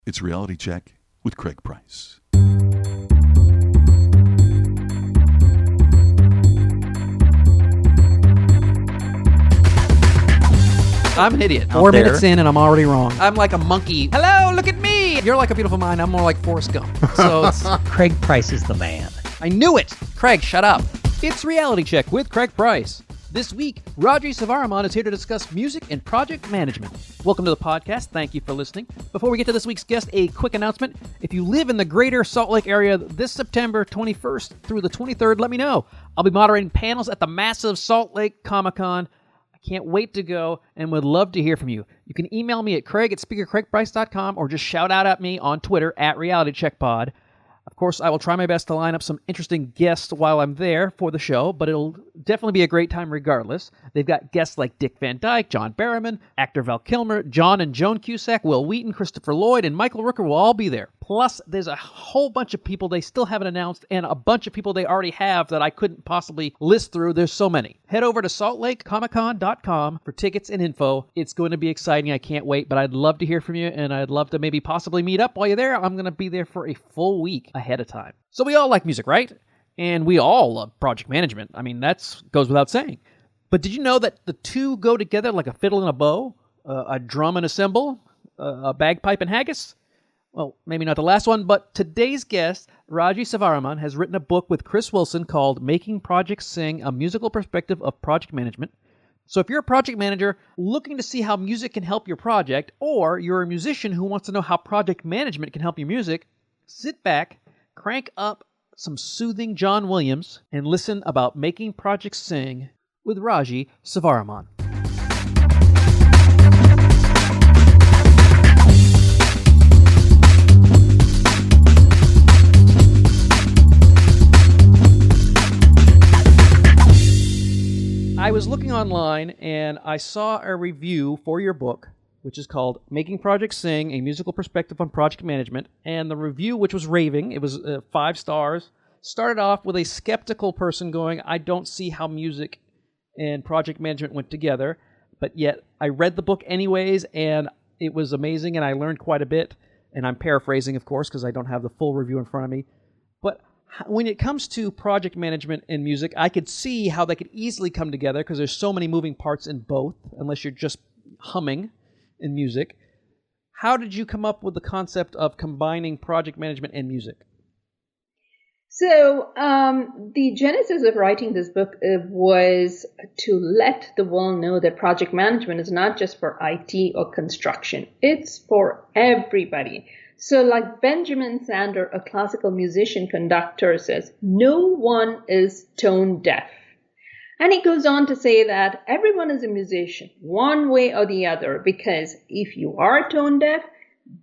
It's Reality Check with Craig Price. I'm an idiot. 4 minutes in and I'm already wrong. I'm like a monkey. Hello, look at me. You're like a beautiful mind. I'm more like Forrest Gump. So it's, Craig Price is the man. I knew it. Craig, shut up. it's Reality Check with Craig Price. This week, Raji Sivaraman is here to discuss music and project management. Welcome to the podcast. Thank you for listening. Before we get to this week's guest, a quick announcement. If you live in the greater Salt Lake area this September 21st through the 23rd, let me know. I'll be moderating panels at the massive Salt Lake Comic-Con. Can't wait to go and would love to hear from you. You can email me at craig@speakercraigprice.com or just shout out at me on Twitter at RealityCheckPod. Of course, I will try my best to line up some interesting guests while I'm there for the show, but it'll definitely be a great time regardless. They've got guests like Dick Van Dyke, John Barrowman, actor Val Kilmer, John and Joan Cusack, Will Wheaton, Christopher Lloyd, and Michael Rooker will all be there. Plus, there's a whole bunch of people they still haven't announced and a bunch of people they already have that I couldn't possibly list through. There's so many. Head over to saltlakecomiccon.com for tickets and info. It's going to be exciting. I can't wait, but I'd love to hear from you, and I'd love to maybe possibly meet up while you're there. I'm going to be there for a full week ahead of time. So we all like music, right? And we all love project management. I mean, that goes without saying. But did you know that the two go together like a fiddle and a bow, a drum and a cymbal, a bagpipe and haggis? Well, maybe not the last one, but today's guest, Raji Sivaraman, has written a book with Chris Wilson called Making Projects Sing, A Musical Perspective of Project Management. So if you're a project manager looking to see how music can help your project, or you're a musician who wants to know how project management can help your music, sit back, crank up some soothing John Williams, and listen about making projects sing with Raji Sivaraman. I was looking online and I saw a review for your book, which is called Making Projects Sing, A Musical Perspective on Project Management. And the review, which was raving, it was 5 stars, started off with a skeptical person going, I don't see how music and project management went together. But yet I read the book anyways, and it was amazing, and I learned quite a bit. And I'm paraphrasing, of course, because I don't have the full review in front of me. But when it comes to project management and music, I could see how they could easily come together because there's so many moving parts in both, unless you're just humming in music. How did you come up with the concept of combining project management and music? So the genesis of writing this book was to let the world know that project management is not just for IT or construction. It's for everybody. So like Benjamin Sander, a classical musician conductor, says, no one is tone deaf. And he goes on to say that everyone is a musician, one way or the other, because if you are tone deaf,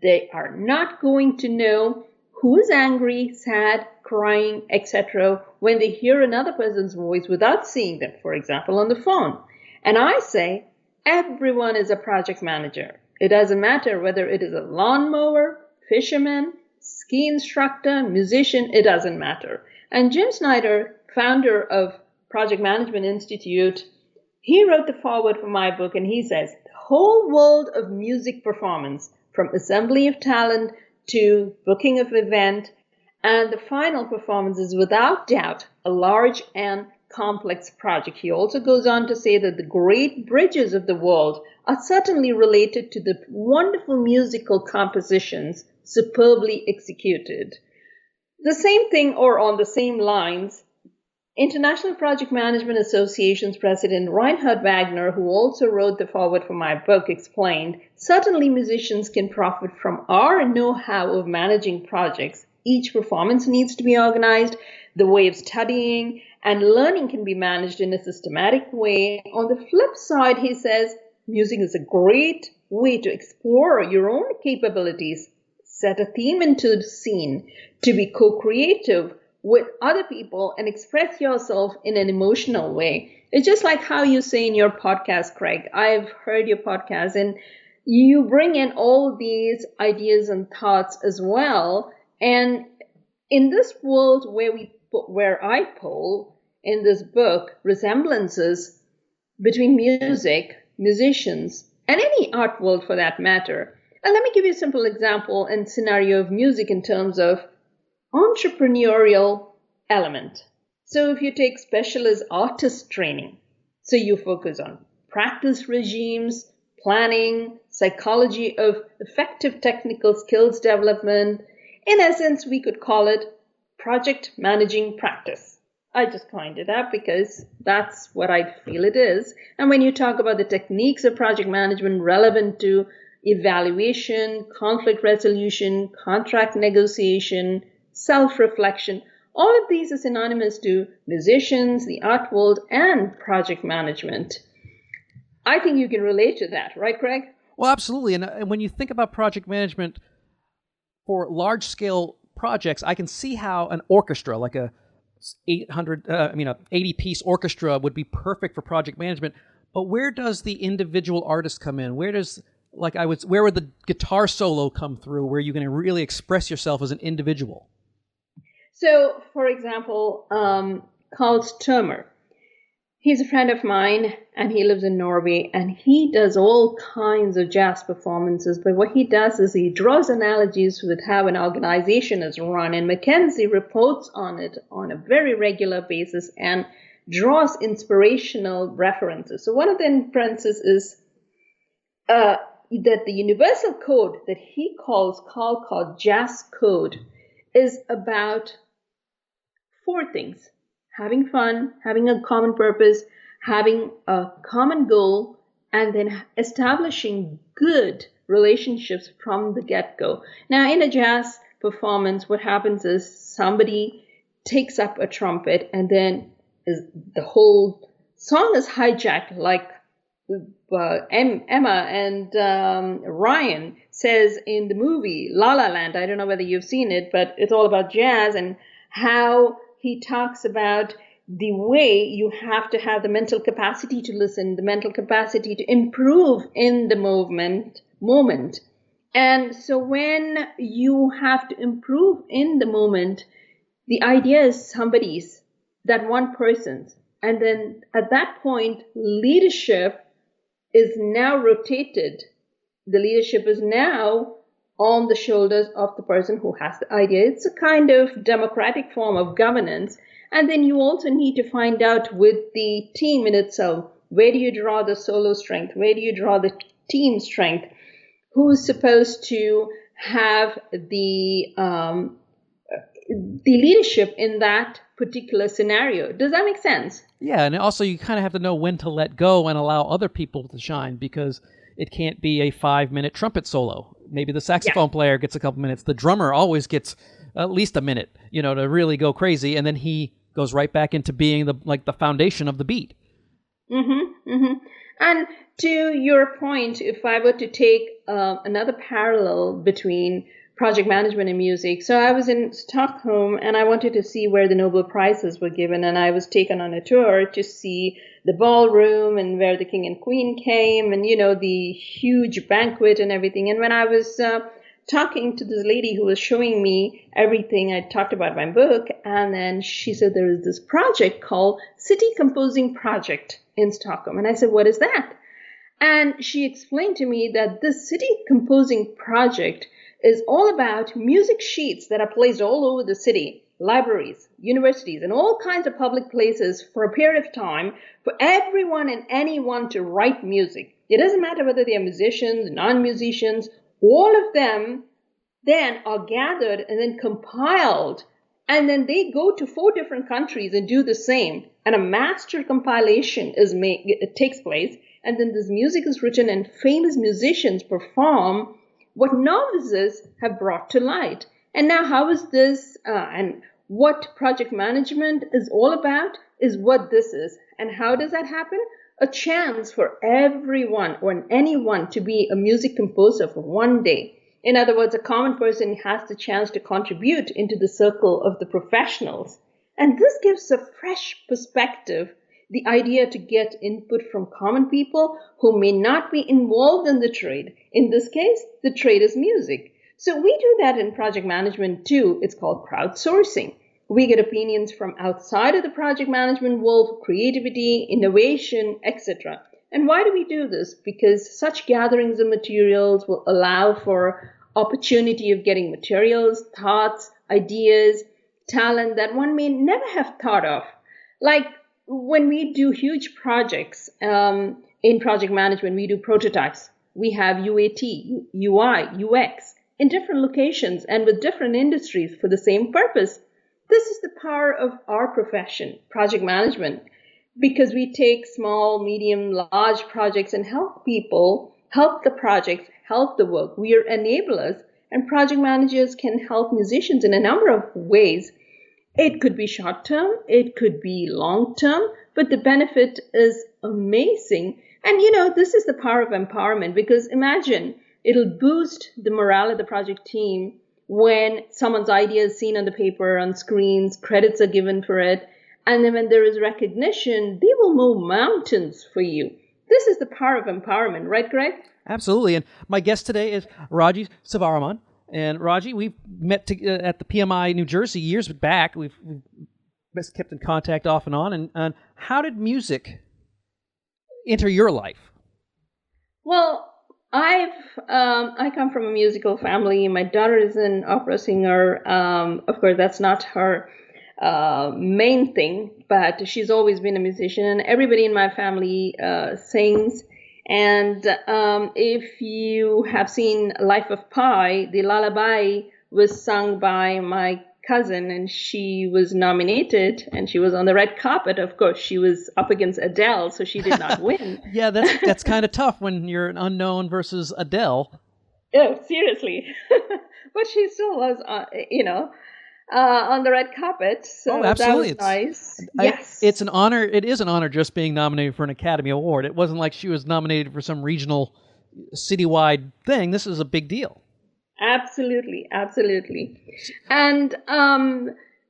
they are not going to know who is angry, sad, crying, etc. when they hear another person's voice without seeing them, for example, on the phone. And I say, everyone is a project manager. It doesn't matter whether it is a lawnmower, fisherman, ski instructor, musician, it doesn't matter. And Jim Snyder, founder of Project Management Institute, he wrote the foreword for my book, and he says, the whole world of music performance, from assembly of talent to booking of event, and the final performance is without doubt a large and complex project. He also goes on to say that the great bridges of the world are certainly related to the wonderful musical compositions superbly executed. The same thing, or on the same lines, International Project Management Association's president Reinhard Wagner, who also wrote the foreword for my book, explained, certainly musicians can profit from our know-how of managing projects. Each performance needs to be organized. The way of studying and learning can be managed in a systematic way. On the flip side, he says, music is a great way to explore your own capabilities, set a theme into the scene, to be co-creative with other people and express yourself in an emotional way. It's just like how you say in your podcast, Craig. I've heard your podcast, and you bring in all these ideas and thoughts as well. And in this world where I pull in this book resemblances between music, musicians, and any art world for that matter, And let me give you a simple example and scenario of music in terms of entrepreneurial element. So if you take specialist artist training, so you focus on practice regimes, planning, psychology of effective technical skills development. In essence, we could call it project managing practice. I just coined it up because that's what I feel it is. And when you talk about the techniques of project management relevant to evaluation, conflict resolution, contract negotiation, self-reflection, all of these are synonymous to musicians, the art world, and project management. I think you can relate to that, right, Craig? Well, absolutely. And when you think about project management for large-scale projects, I can see how an orchestra, like a 80-piece orchestra, would be perfect for project management. But where does the individual artist come in? Where would the guitar solo come through, where you're going to really express yourself as an individual? So, for example, Carl Sturmer, he's a friend of mine, and he lives in Norway, and he does all kinds of jazz performances. But what he does is he draws analogies with how an organization is run, and McKinsey reports on it on a very regular basis and draws inspirational references. So one of the inferences is that the universal code that he calls jazz code is about four things: having fun, having a common purpose, having a common goal, and then establishing good relationships from the get-go. Now, in a jazz performance, what happens is somebody takes up a trumpet, and then the whole song is hijacked, like Emma and Ryan says in the movie La La Land. I don't know whether you've seen it, but it's all about jazz and how he talks about the way you have to have the mental capacity to listen, the mental capacity to improve in the moment. And so when you have to improve in the moment, the idea is somebody's, that one person's. And then at that point, leadership is now rotated. The leadership is now on the shoulders of the person who has the idea. It's a kind of democratic form of governance. And then you also need to find out with the team in itself, where do you draw the solo strength? Where do you draw the team strength? Who's supposed to have the leadership in that particular scenario? Does that make sense? Yeah, and also you kind of have to know when to let go and allow other people to shine, because it can't be a 5-minute trumpet solo. Maybe the saxophone player gets a couple minutes. The drummer always gets at least a minute, to really go crazy, and then he goes right back into being the foundation of the beat. Mm-hmm, mm-hmm. And to your point, if I were to take another parallel between project management and music. So I was in Stockholm, and I wanted to see where the Nobel Prizes were given, and I was taken on a tour to see the ballroom and where the king and queen came, and the huge banquet and everything. And when I was talking to this lady who was showing me everything, I talked about my book, and then she said there is this project called City Composing Project in Stockholm. And I said, what is that? And she explained to me that this City Composing Project is all about music sheets that are placed all over the city, libraries, universities, and all kinds of public places for a period of time for everyone and anyone to write music. It doesn't matter whether they are musicians, non-musicians, all of them then are gathered and then compiled, and then they go to 4 different countries and do the same. And a master compilation it takes place, and then this music is written and famous musicians perform what novices have brought to light. And now how is this, and what project management is all about is what this is. And how does that happen? A chance for everyone or anyone to be a music composer for one day. In other words, a common person has the chance to contribute into the circle of the professionals. And this gives a fresh perspective, the idea to get input from common people who may not be involved in the trade. In this case, the trade is music. So we do that in project management too. It's called crowdsourcing. We get opinions from outside of the project management world, creativity, innovation, etc. And why do we do this? Because such gatherings of materials will allow for opportunity of getting materials, thoughts, ideas, talent that one may never have thought of. Like when we do huge projects in project management, we do prototypes. We have UAT, UI, UX in different locations and with different industries for the same purpose. This is the power of our profession, project management, because we take small, medium, large projects and help people, help the projects, help the work. We are enablers, and project managers can help musicians in a number of ways. It could be short term, it could be long term, but the benefit is amazing. And this is the power of empowerment, because imagine it'll boost the morale of the project team when someone's idea is seen on the paper, on screens, credits are given for it. And then when there is recognition, they will move mountains for you. This is the power of empowerment, right, Greg? Absolutely. And my guest today is Raji Sivaraman. And Raji, we met at the PMI New Jersey years back. We've kept in contact off and on. And how did music enter your life? Well, I come from a musical family. My daughter is an opera singer. Of course, that's not her main thing, but she's always been a musician. Everybody in my family sings. And if you have seen Life of Pi, the lullaby was sung by my cousin, and she was nominated, and she was on the red carpet. Of course, she was up against Adele, so she did not win. Yeah, that's kind of tough when you're an unknown versus Adele. Oh, seriously. But she still was, on the red carpet. So absolutely. That was nice. Yes. It's an honor. It is an honor just being nominated for an Academy Award. It wasn't like she was nominated for some regional, citywide thing. This is a big deal. Absolutely. And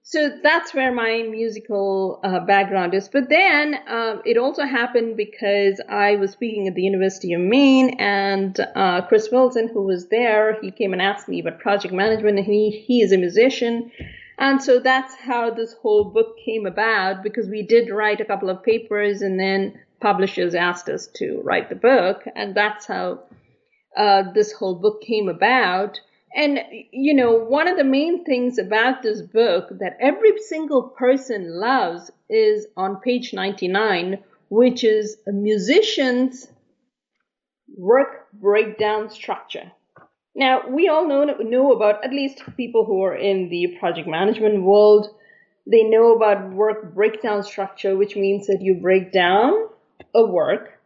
so that's where my musical background is. But then it also happened because I was speaking at the University of Maine, and Chris Wilson, who was there, he came and asked me about project management, and he is a musician. And so that's how this whole book came about, because we did write a couple of papers, and then publishers asked us to write the book. And that's how this whole book came about. And, one of the main things about this book that every single person loves is on page 99, which is a musician's work breakdown structure. Now, we all know about, at least people who are in the project management world, they know about work breakdown structure, which means that you break down a work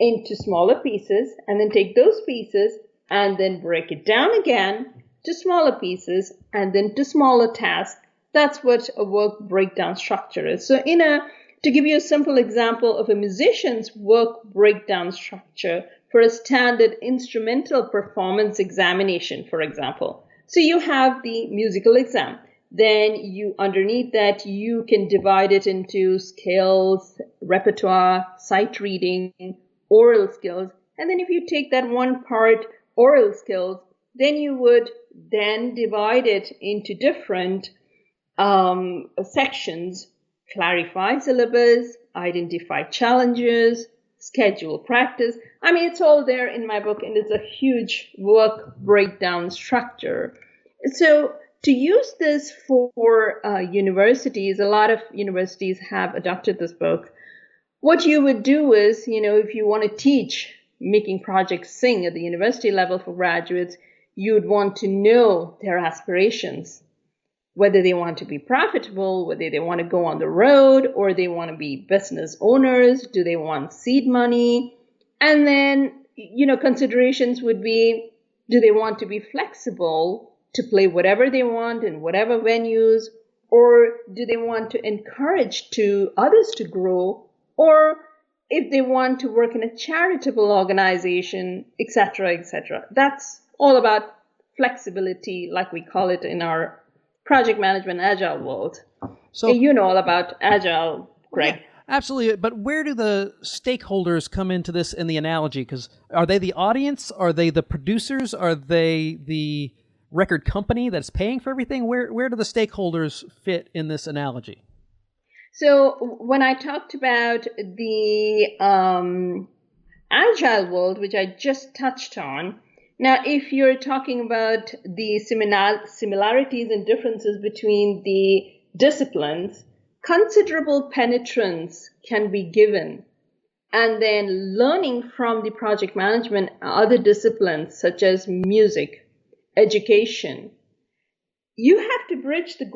into smaller pieces and then take those pieces and then break it down again to smaller pieces and then to smaller tasks. That's what a work breakdown structure is. So to give you a simple example of a musician's work breakdown structure for a standard instrumental performance examination, for example. So you have the musical exam. Then underneath that, you can divide it into scales, repertoire, sight reading, oral skills. And then if you take that one part, oral skills, then you would then divide it into different sections: clarify syllabus, identify challenges, schedule practice. I mean, it's all there in my book, and it's a huge work breakdown structure. So to use this for universities, a lot of universities have adopted this book. What you would do is, if you want to teach making projects sing at the university level for graduates, you'd want to know their aspirations, whether they want to be profitable, whether they want to go on the road, or they want to be business owners. Do they want seed money? And then, considerations would be, do they want to be flexible to play whatever they want in whatever venues, or do they want to encourage others to grow, or if they want to work in a charitable organization, etc., etc. That's all about flexibility, like we call it in our project management agile world. So you know all about agile, Greg. Yeah, absolutely. But where do the stakeholders come into this in the analogy? Because are they the audience? Are they the producers? Are they the record company that's paying for everything? Where do the stakeholders fit in this analogy? So when I talked about the agile world, which I just touched on, now if you're talking about the similarities and differences between the disciplines, considerable penetrance can be given. And then learning from the project management, other disciplines such as music, education, you have to bridge the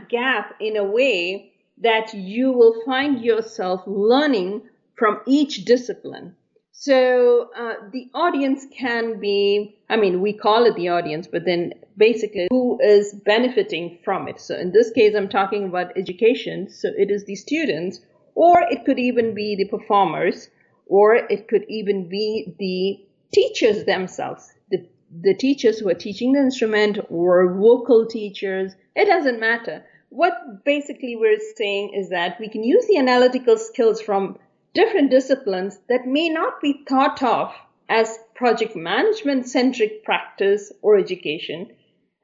gap in a way that you will find yourself learning from each discipline. So the audience can be, we call it the audience, but then basically who is benefiting from it. So in this case, I'm talking about education. So it is the students, or it could even be the performers, or it could even be the teachers themselves, the teachers who are teaching the instrument, or vocal teachers. It doesn't matter. What basically we're saying is that we can use the analytical skills from different disciplines that may not be thought of as project management centric practice or education.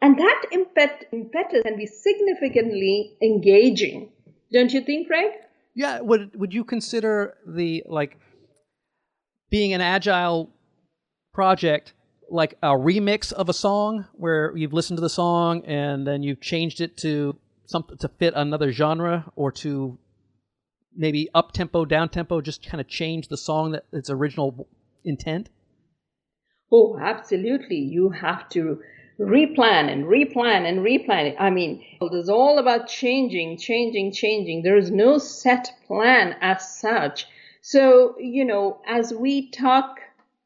And that impetus can be significantly engaging. Don't you think, Craig? Yeah. Would you consider being an agile project like a remix of a song where you've listened to the song and then you've changed it to something to fit another genre, or to maybe up tempo, down tempo, just kind of change the song that its original intent? Oh, absolutely. You have to replan and replan and replan. It's all about changing. There is no set plan as such. So, as we talk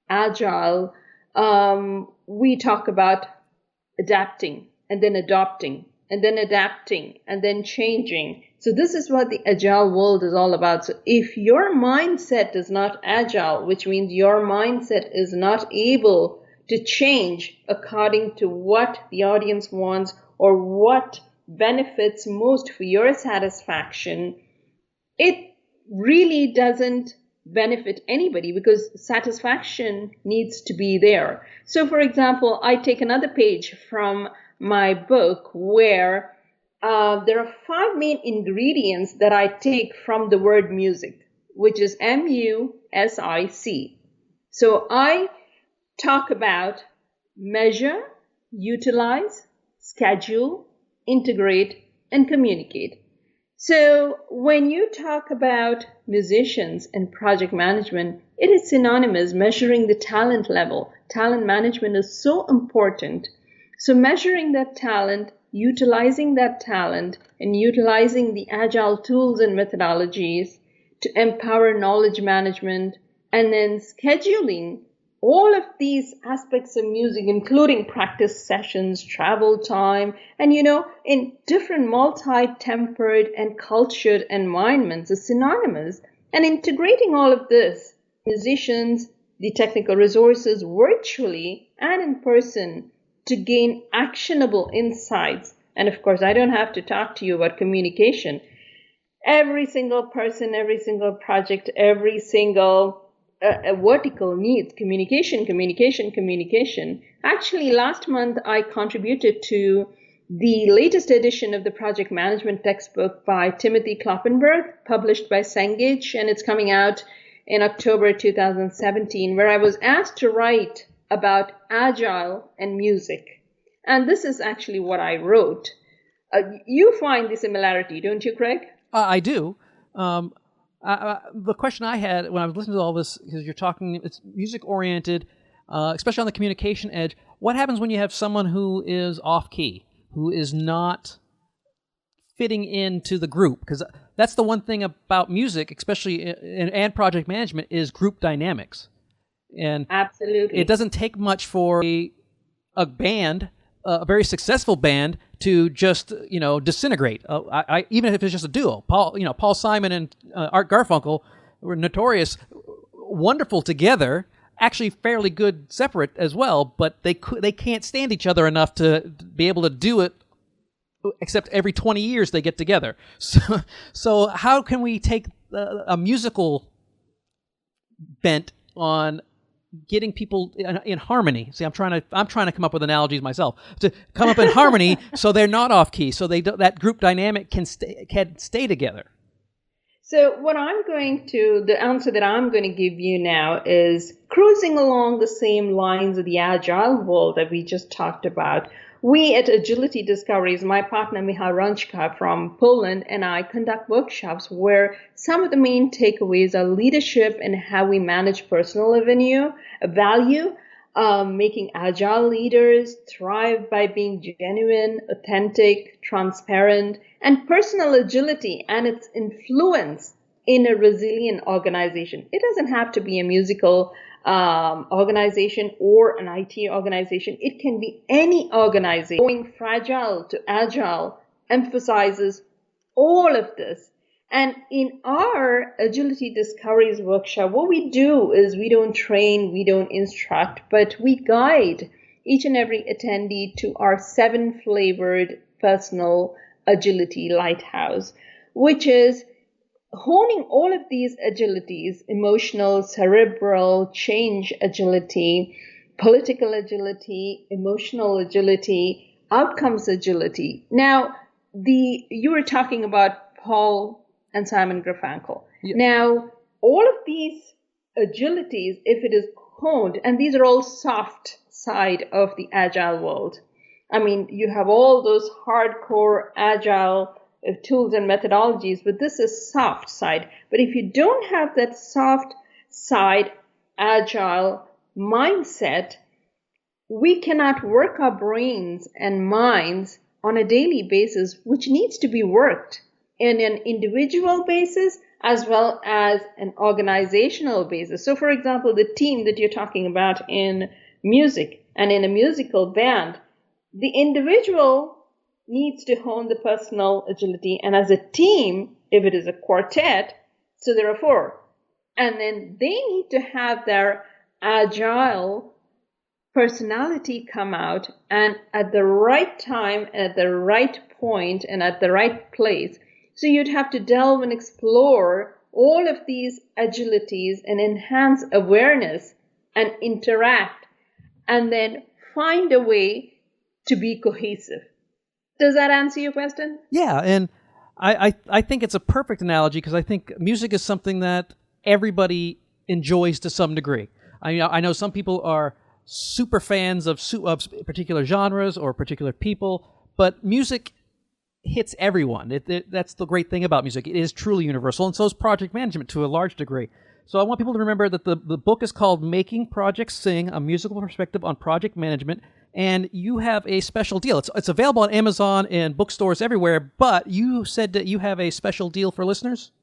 agile, we talk about adapting and then adopting and then adapting and then changing. So this is what the agile world is all about. So if your mindset is not agile, which means your mindset is not able to change according to what the audience wants or what benefits most for your satisfaction, it really doesn't benefit anybody, because satisfaction needs to be there. So for example, I take another page from my book where there are 5 main ingredients that I take from the word music, which is M.U.S.I.C. So I talk about measure, utilize, schedule, integrate, and communicate. So when you talk about musicians and project management, it is synonymous measuring the talent level. Talent management is so important. So measuring that talent, utilizing that talent, and utilizing the agile tools and methodologies to empower knowledge management, and then scheduling all of these aspects of music, including practice sessions, travel time, and in different multi-tempered and cultured environments is synonymous. And integrating all of this, musicians, the technical resources virtually and in person to gain actionable insights. And of course, I don't have to talk to you about communication. Every single person, every single project, every single a vertical needs communication. Actually, last month I contributed to the latest edition of the project management textbook by Timothy Kloppenberg, published by Cengage, and it's coming out in October 2017, where I was asked to write about agile and music. And this is actually what I wrote. You find the similarity, don't you, Craig? I do. The question I had when I was listening to all this, because you're talking, it's music-oriented, especially on the communication edge. What happens when you have someone who is off-key, who is not fitting into the group? Because that's the one thing about music, especially and project management, is group dynamics. And absolutely, it doesn't take much for a band, a very successful band, to just disintegrate. Even if it's just a duo. Paul Simon and Art Garfunkel were notorious, wonderful together, actually fairly good separate as well. But they can't stand each other enough to be able to do it. Except every 20 years they get together. So how can we take a musical bent on getting people in harmony? See, I'm trying to come up with analogies myself to come up in harmony, so they're not off key, so that group dynamic can stay together. So the answer that I'm going to give you now is cruising along the same lines of the agile world that we just talked about. We at Agility Discoveries, my partner Michal Rączka from Poland and I conduct workshops where some of the main takeaways are leadership and how we manage personal value, making agile leaders thrive by being genuine, authentic, transparent, and personal agility and its influence in a resilient organization. It doesn't have to be a musical organization or an IT organization. It can be any organization. Going fragile to agile emphasizes all of this. And in our Agility Discoveries workshop, what we do is we don't train, we don't instruct, but we guide each and every attendee to our 7-flavored personal agility lighthouse, which is honing all of these agilities: emotional, cerebral, change agility, political agility, emotional agility, outcomes agility. Now, you were talking about Paul and Simon Garfunkel. Yeah. Now, all of these agilities, if it is honed, and these are all soft side of the agile world. I mean, you have all those hardcore agile tools and methodologies, but this is soft side. But if you don't have that soft side agile mindset, we cannot work our brains and minds on a daily basis, which needs to be worked in an individual basis as well as an organizational basis. So, for example, the team that you're talking about in music and in a musical band, the individual needs to hone the personal agility, and as a team, if it is a quartet, so there are 4, and then they need to have their agile personality come out, and at the right time, at the right point, and at the right place. So you'd have to delve and explore all of these agilities and enhance awareness and interact, and then find a way to be cohesive. Does that answer your question? Yeah, and I think it's a perfect analogy because I think music is something that everybody enjoys to some degree. I know some people are super fans of particular genres or particular people, but music hits everyone. That's the great thing about music. It is truly universal, and so is project management to a large degree. So I want people to remember that the book is called Making Projects Sing, A Musical Perspective on Project Management, and you have a special deal. It's available on Amazon and bookstores everywhere, but you said that you have a special deal for listeners?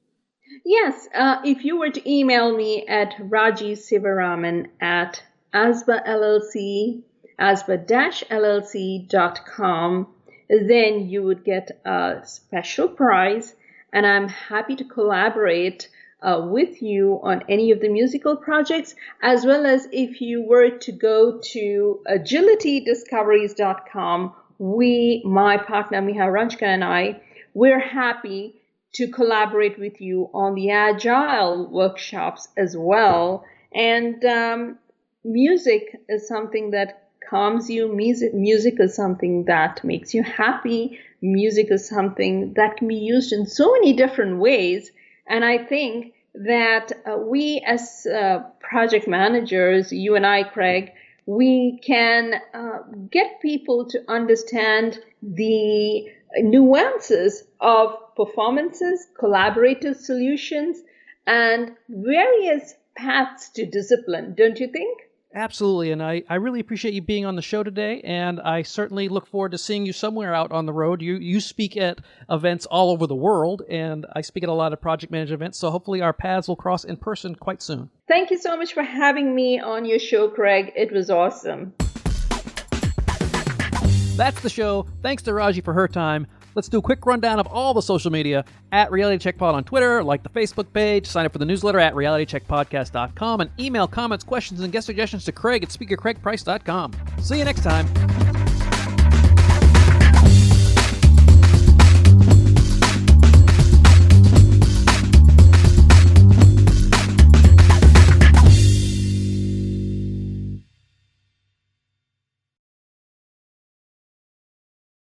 Yes. If you were to email me at Raji Sivaraman at asba-llc.com, then you would get a special prize, and I'm happy to collaborate with you on any of the musical projects, as well as if you were to go to agilitydiscoveries.com, my partner Michal Rączka and we're happy to collaborate with you on the Agile workshops as well. And music is something that calms you. Music is something that makes you happy. Music is something that can be used in so many different ways. And I think that we as project managers, you and I, Craig, we can get people to understand the nuances of performances, collaborative solutions, and various paths to discipline, don't you think? Absolutely, and I really appreciate you being on the show today, and I certainly look forward to seeing you somewhere out on the road. You speak at events all over the world, and I speak at a lot of project management events, so hopefully our paths will cross in person quite soon. Thank you so much for having me on your show, Craig. It was awesome. That's the show. Thanks to Raji for her time. Let's do a quick rundown of all the social media at Reality Check Pod on Twitter, like the Facebook page, sign up for the newsletter at realitycheckpodcast.com, and email comments, questions, and guest suggestions to Craig at speakercraigprice.com. See you next time.